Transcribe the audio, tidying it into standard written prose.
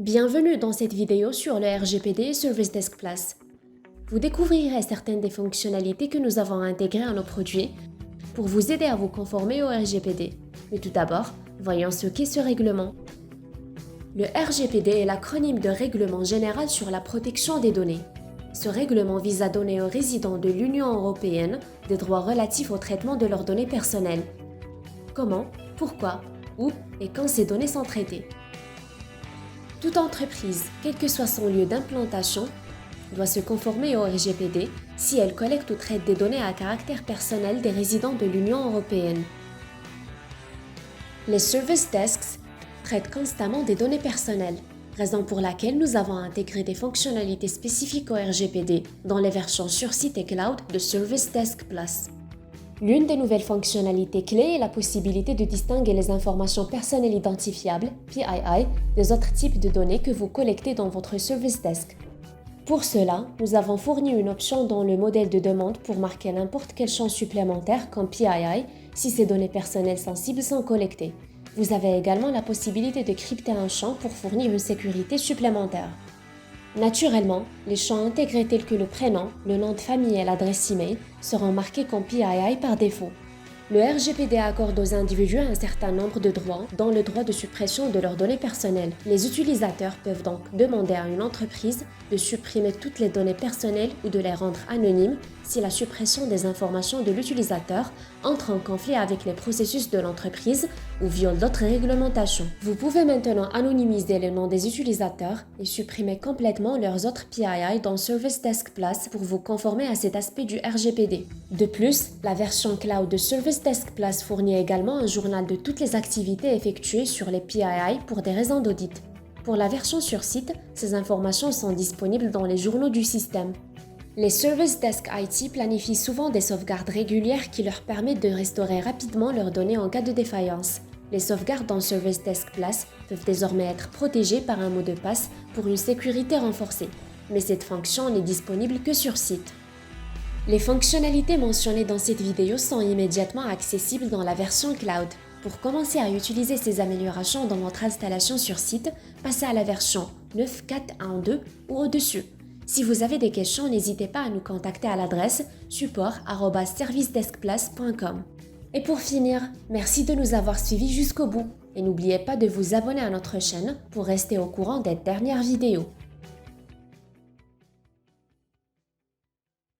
Bienvenue dans cette vidéo sur le RGPD et Service Desk Plus. Vous découvrirez certaines des fonctionnalités que nous avons intégrées à nos produits pour vous aider à vous conformer au RGPD. Mais tout d'abord, voyons ce qu'est ce règlement. Le RGPD est l'acronyme de Règlement général sur la protection des données. Ce règlement vise à donner aux résidents de l'Union européenne des droits relatifs au traitement de leurs données personnelles. Comment, pourquoi, où et quand ces données sont traitées. Toute entreprise, quel que soit son lieu d'implantation, doit se conformer au RGPD si elle collecte ou traite des données à caractère personnel des résidents de l'Union européenne. Les service desks traitent constamment des données personnelles, raison pour laquelle nous avons intégré des fonctionnalités spécifiques au RGPD dans les versions sur site et cloud de Service Desk Plus. L'une des nouvelles fonctionnalités clés est la possibilité de distinguer les informations personnelles identifiables, PII, des autres types de données que vous collectez dans votre Service Desk. Pour cela, nous avons fourni une option dans le modèle de demande pour marquer n'importe quel champ supplémentaire comme PII si ces données personnelles sensibles sont collectées. Vous avez également la possibilité de crypter un champ pour fournir une sécurité supplémentaire. Naturellement, les champs intégrés tels que le prénom, le nom de famille et l'adresse email seront marqués comme PII par défaut. Le RGPD accorde aux individus un certain nombre de droits, dont le droit de suppression de leurs données personnelles. Les utilisateurs peuvent donc demander à une entreprise de supprimer toutes les données personnelles ou de les rendre anonymes si la suppression des informations de l'utilisateur entre en conflit avec les processus de l'entreprise ou viole d'autres réglementations. Vous pouvez maintenant anonymiser les noms des utilisateurs et supprimer complètement leurs autres PII dans Service Desk Plus pour vous conformer à cet aspect du RGPD. De plus, la version cloud de Service Desk Plus fournit également un journal de toutes les activités effectuées sur les PII pour des raisons d'audit. Pour la version sur site, ces informations sont disponibles dans les journaux du système. Les Service Desk IT planifient souvent des sauvegardes régulières qui leur permettent de restaurer rapidement leurs données en cas de défaillance. Les sauvegardes dans Service Desk Plus peuvent désormais être protégées par un mot de passe pour une sécurité renforcée, mais cette fonction n'est disponible que sur site. Les fonctionnalités mentionnées dans cette vidéo sont immédiatement accessibles dans la version cloud. Pour commencer à utiliser ces améliorations dans votre installation sur site, passez à la version 9.4.1.2 ou au-dessus. Si vous avez des questions, n'hésitez pas à nous contacter à l'adresse support@servicedeskplus.com. Et pour finir, merci de nous avoir suivis jusqu'au bout et n'oubliez pas de vous abonner à notre chaîne pour rester au courant des dernières vidéos.